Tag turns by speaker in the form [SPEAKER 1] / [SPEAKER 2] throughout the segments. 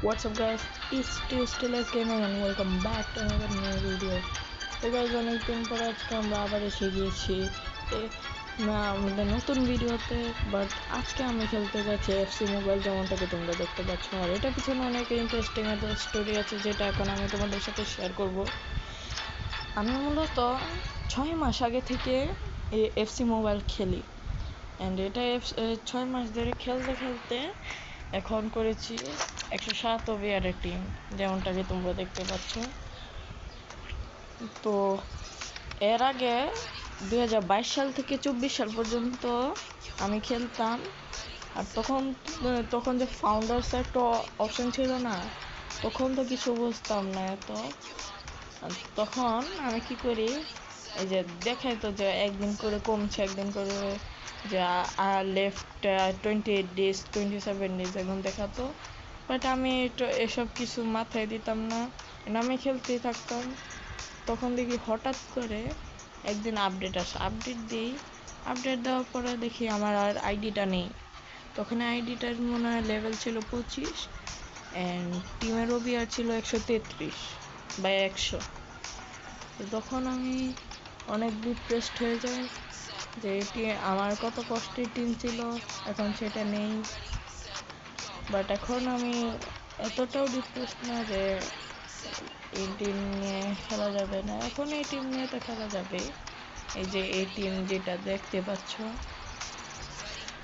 [SPEAKER 1] What's up guys, it's Still Gaming and welcome back to another new video. তো guys অনেকদিন পর আজকে আমরা আবার এসে গিয়েছি আমাদের নতুন ভিডিওতে। বাট আজকে আমি খেলতে যাচ্ছি এফসি মোবাইল, যেমনটাকে তোমরা দেখতে পাচ্ছ। আর এটা পিছনে অনেক ইন্টারেস্টিং একটা স্টোরি আছে, যেটা এখন আমি তোমাদের সাথে শেয়ার করব। আমি মূলত 6 মাস আগে থেকে এফসি মোবাইল খেলি, অ্যান্ড এটা 6 মাস ধরে খেলতে খেলতে এখন করেছি 107 ওভিআরের টিম, যেমনটাকে তোমরা দেখতে পাচ্ছ। তো এর আগে 2022 সাল থেকে 24 সাল পর্যন্ত আমি খেলতাম। আর তখন যে ফাউন্ডার্স একটা অপশন ছিল না, তখন তো কিছু বুঝতাম না এত। তখন আমি কি করি, এই যে দেখাই তো যে একদিন করে কমছে, একদিন করে যে লেফট 28 ডেজ 27 ডেজ এখন দেখাতো। বাট আমি এসব কিছু মাথায় দিতাম না, আমি খেলতেই থাকতাম। তখন দেখি হঠাৎ করে একদিন আপডেট দিই। আপডেট দেওয়ার পরে দেখি আমার আর আইডিটা নেই। তখন আইডিটার মনে হয় লেভেল ছিল 25 অ্যান্ড টিমের ওভিআর ছিল 133 বা 100। তখন আমি অনেক ডিপ্রেসড হয়ে যাই যে এটি আমার কত কষ্টের টিম ছিল, এখন সেটা নেই। বাট এখন আমি এতটাও ডিপ্রেসড না যে এই টিম নিয়ে খেলা যাবে না। এখন এই টিম নিয়ে তো খেলা যাবে। এই যে এই টিম যেটা দেখতে পাচ্ছ।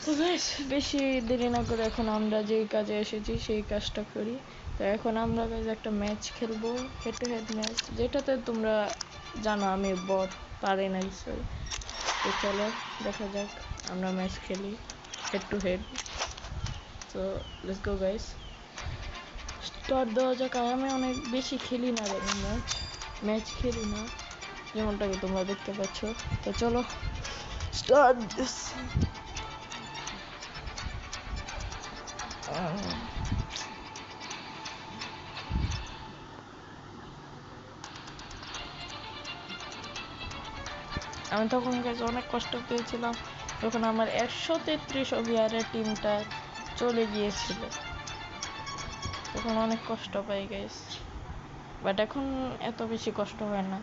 [SPEAKER 1] তো বেশ বেশি দেরি না করে এখন আমরা যেই কাজে এসেছি সেই কাজটা করি। তো এখন আমরা একটা ম্যাচ খেলবো, হেড টু হেড ম্যাচ, যেটাতে তোমরা জানো আমি বট পারি না কিছু। তো চলো দেখা যাক, আমরা ম্যাচ খেলি হেড টু হেড। তো লেটস গো গাইস, স্টার্ট দেওয়া যাক। আমি অনেক বেশি খেলি না রে ম্যাচ খেলি না, যেমনটাকে তোমরা দেখতে পাচ্ছ। তো চলো স্টার্ট দিস। আমি তখন গাইজ অনেক কষ্ট পেয়েছিলাম যখন আমার 133 ওভিআরের টিমটা চলে গিয়েছিল, তখন অনেক কষ্ট পাই গাইজ। বাট এখন এত বেশি কষ্ট হয় না,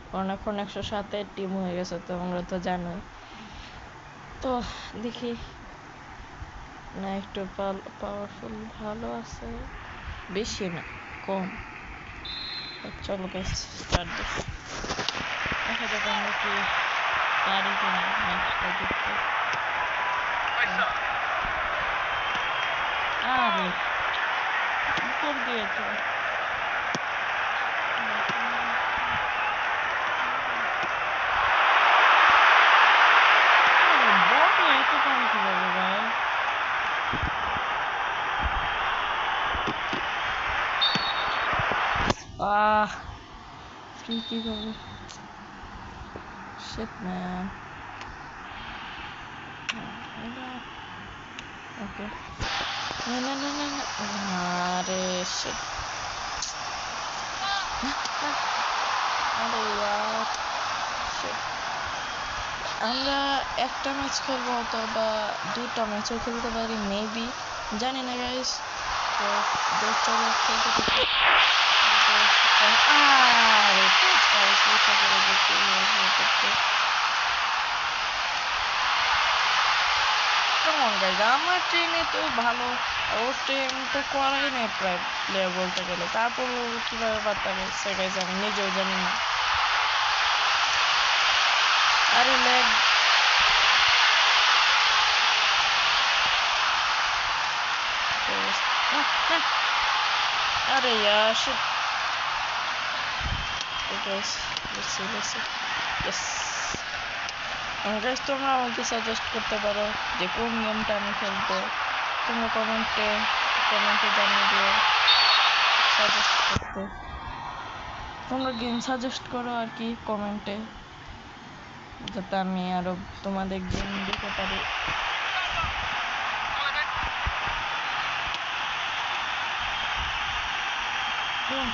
[SPEAKER 1] কারণ এখন 107-এর টিম হয়ে গেছে, তো আমরা তো জানোই। তো দেখি না, একটু পাওয়ারফুল ভালো আছে, বেশি না কম। চলো গাইজ স্টার্ট দিই, দেখা যাক আমরা কি পারি কিনা ম্যাচটা জিততে। আরে উপর দিয়েছে, বট এত কম কিভাবে ভাই? ফ্রি কিভাবে? Shit man. ওকে, না না না না না, আরে শিট, আরে ইয়ার শিট। আমরা একটা ম্যাচ খেলবো অথবা দুটা ম্যাচও খেলতে পারি মেবি, জানি না গাইস। তো চলো খেলতে থাকি। আরে চেষ্টা করে দেখি কেমন গাইজ। আমার ট্রেনে তো ভালো, ওর ট্রেন তো করাই নেই প্রায় প্লেয়ার বলতে গেলে, তারপর কিভাবে পারতাম সে গাইজ আমি নিজেও জানি না। আরে ল্যাগ, আরে ইয়ার শিট। গাইজ তোমরা আমাকে সাজেস্ট করতে পারো যে কোন গেমটা আমি খেলবো, তোমরা কমেন্টে জানিয়ে দিও সাজেস্ট করতে। তোমরা গেম সাজেস্ট করো আর কি কমেন্টে, যাতে আমি আরো তোমাদের গেম দিতে পারি।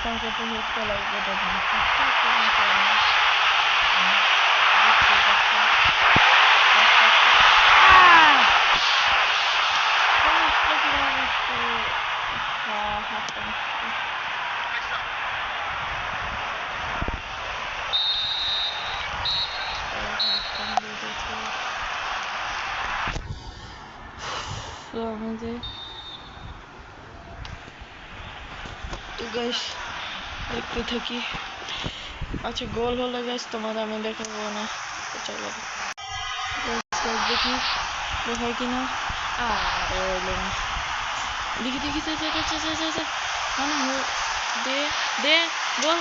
[SPEAKER 1] সংকটে হতে লাগবে half time. তো গাইস দেখতে থাকি। আচ্ছা গোল হলে গাইস তোমার আমি দেখাবো না, চলো দেখি দেখাই কিনা। দেখি দেখি দে দে গোল।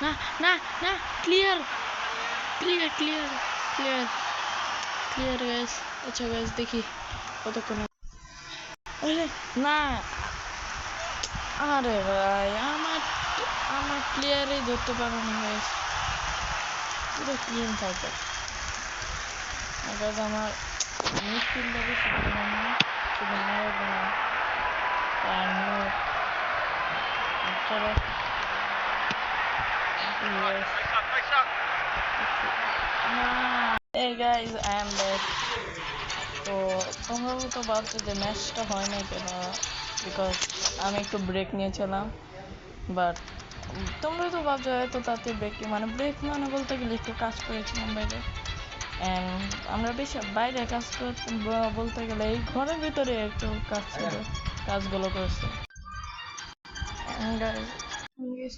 [SPEAKER 1] না না না clear clear clear clear clear guys. আচ্ছা গাইস দেখি কতক্ষণ। আরে না, আরে ভাই আমার আমার প্লেয়ারই ধরতে পারো না গাইস, পুরো ক্লিন থাকে গাইস। আমার মিডফিল্ডারে শুধু মারাডোনা আর নোট। চলো Hey guys, I am back. তো তোমরা তো ভাবছো যে ম্যাচটা হয় না কেন, বিকজ আমি একটু ব্রেক নিয়েছিলাম। বাট তোমরা তো ভাবছো হয়তো তাতে ব্রেক মানে ব্রেক মানে বলতে গেলে একটু কাজ করেছিলাম বাইরে। অ্যান্ড আমরা বেশি বাইরে কাজ করতে বলতে গেলে এই ঘরের ভিতরে একটু কাজ ছিল, কাজগুলো করেছি।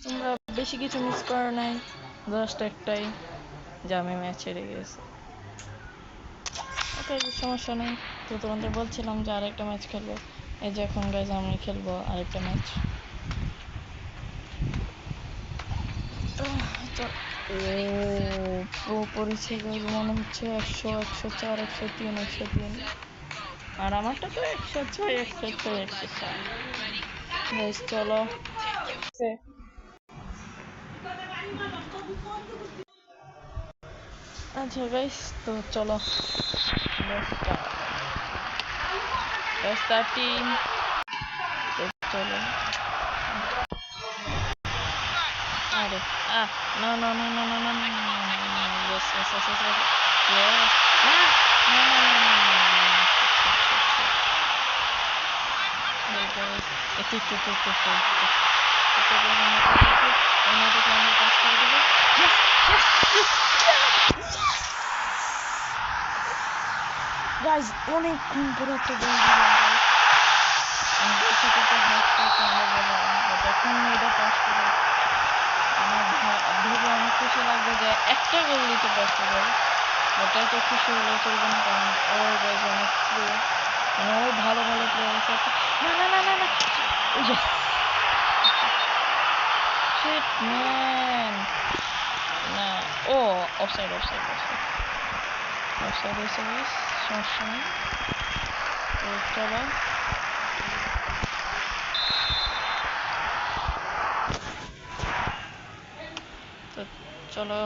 [SPEAKER 1] তোমরা বেশি কিছু মিস করো নাই, জাস্ট একটাই যে আমি ম্যাচ হেরে গেছি। ওকে সমস্যা নেই। তো তোমাদের বলছিলাম যে আরেকটা ম্যাচ খেলবো, এই যে এখন গাইজ আমি খেলবো আরেকটা ম্যাচ। ও পড়েছে গাইজ মনে হচ্ছে 100 104 103 103, আর আমারটা তো 106 106 107। গাইজ চলো আচ্ছা গাইজ তো চলো টিম চলো। আরে no no no no no no no no yes yes yes yes yes yes no no no no no guys অনেকক্ষণ পরে একটা গোল দিলাম আমাদের সাথে তো হ্যাক করতে হবে না, এখন এটা পাস করে আমার ভেবে অনেক খুশি লাগবে যে একটা গোল দিতে পারছে গোল। ওটাই তো খুশি হলে চলবে না, কারণ ওর গাইজ অনেক প্রিয়, মানে ওর ভালো ভালো প্লেয়ার আছে। না না না না না শিট ম্যান, না ও অফসাইড অফসাইড অফসাইড অফসাইড হয়েছে গাইস, সমস্যা নেই। তো চলো তো চলো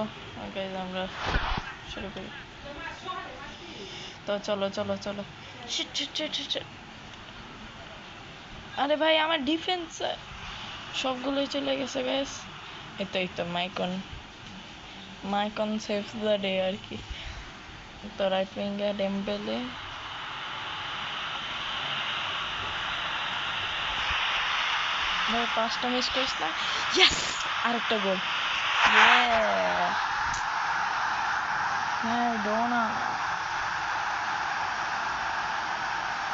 [SPEAKER 1] গাইস আমরা শুরু করি। তো চলো চলো চলো শিট শিট শিট শিট। আরে ভাই আমার ডিফেন্স সবগুলোই চলে গেছে গাইস। এই তো মাইকন সেভস দ্য ডে আর কি। তো রাইট উইঙ্গার ডেম্বেলে, ভাই 5টা মিস করিস না। ইয়েস আরেকটা গোল, ডোনা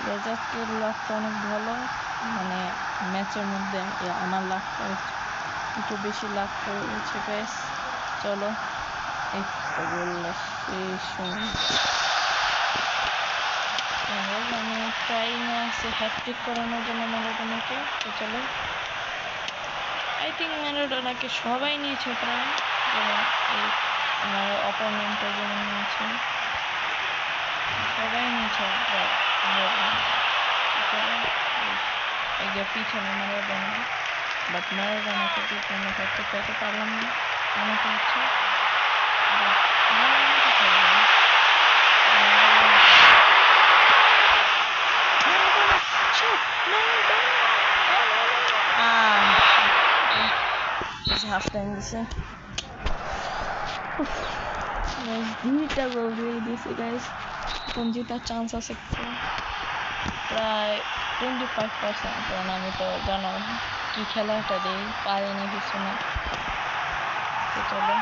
[SPEAKER 1] রেজাকের লাকটা অনেক ভালো, মানে ম্যাচের মধ্যে আমার লাকটা একটু বেশি লাক করেছে গাইস। চলো এই তো গোলটা শেষ আমি ট্রাই না আছে হ্যাটট্রিক করানোর জন্য ম্যারাডোনাকে। তো চলো আই থিঙ্ক ম্যারাডোনাকে সবাই নিয়েছে প্রায়, যেমন এই আমার অপোনেন্টটা যেমন নিয়েছে, সবাই নিয়েছে প্রায় ম্যারাডোনা। এই যে পিছনে ম্যারাডোনা, বাট ম্যারাডোনাকে কিন্তু আমরা হ্যাটট্রিক করতে পারলাম না মনে হচ্ছে। হাফ টাইম দিছে, দুইটা গোল দিয়ে দিয়েছি গাইস। এখন জেতার চান্স আছে প্রায় 25%, কারণ আমি তো জানো কি খেলাটা দিই, পারি না কিছু না। তো চলো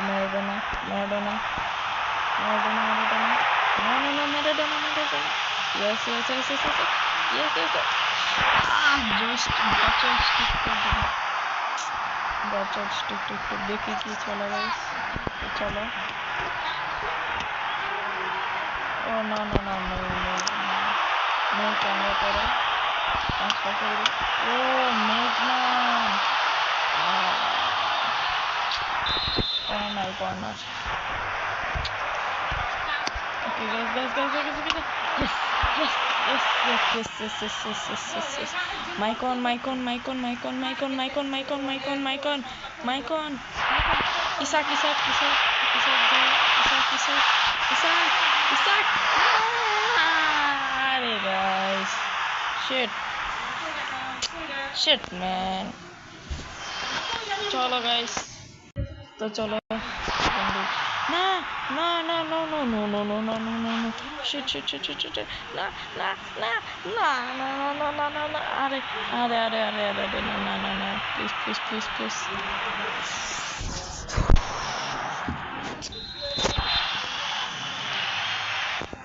[SPEAKER 1] Maradona Maradona Maradona Maradona Maradona Maradona Maradona yes yes yes yes yes yes yes just গচর স্টিক করে দিল, গচর স্টিক টিক টিক দেখি কি চলে গাইস। চলো ও না না না নো নো নো ক্যামেরা করে ট্রান্সফার করে দিই। ও মেঘনান corner corner. Okay guys. Yes. Maicon. Isak. Arey guys. Shit man. चलो guys. तो चलो ना no shit ना अरे ना please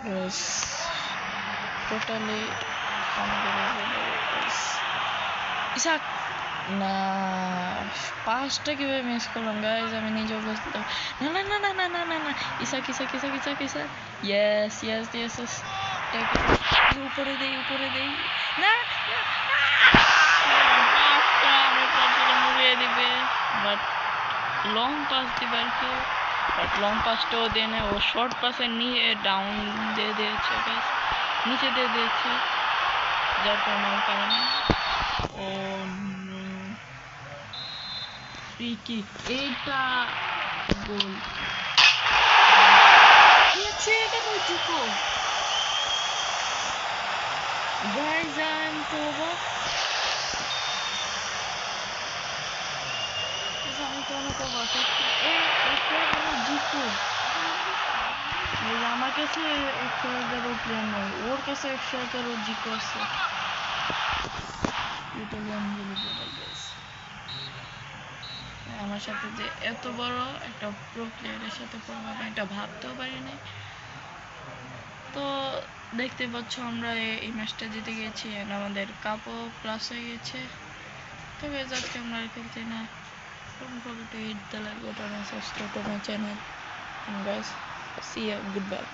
[SPEAKER 1] guys totally Isak না পাঁচটা কিভাবে মিস করলাম গাইজ, আমি নিজে বুঝতে না ইসাক ইয়েস উপরে দেই না মুড়িয়ে দিবে, বাট লং পাস দিবে আর কি, বাট লং পাসটাও দিয়ে নেয়, ও শর্ট পাসে নিয়ে ডাউন দিয়ে দিয়েছে গাইজ, নিচে দিয়ে দিয়েছে, যার কারণে আমি পারি না। ও Ricky, এটা গোল এটা কইছো guys, I'm over আমি তো না করব জিকো আমার কাছে 111 প্লেয়ার নয়, ওর কাছে 111 জিকো আছে। আমার সাথে যে এত বড় একটা প্রো প্লেয়ারের সাথে পড়বো আমি এটা ভাবতেও পারিনি। তো দেখতে পাচ্ছ আমরা এই ম্যাচটা জিতে গেছি, আমাদের কাপও প্লাস হয়ে গেছে। তবে আজকে আমরা আর খেলছি না। Don't forget to hit the like button and subscribe to my channel. And guys, see ya, goodbye.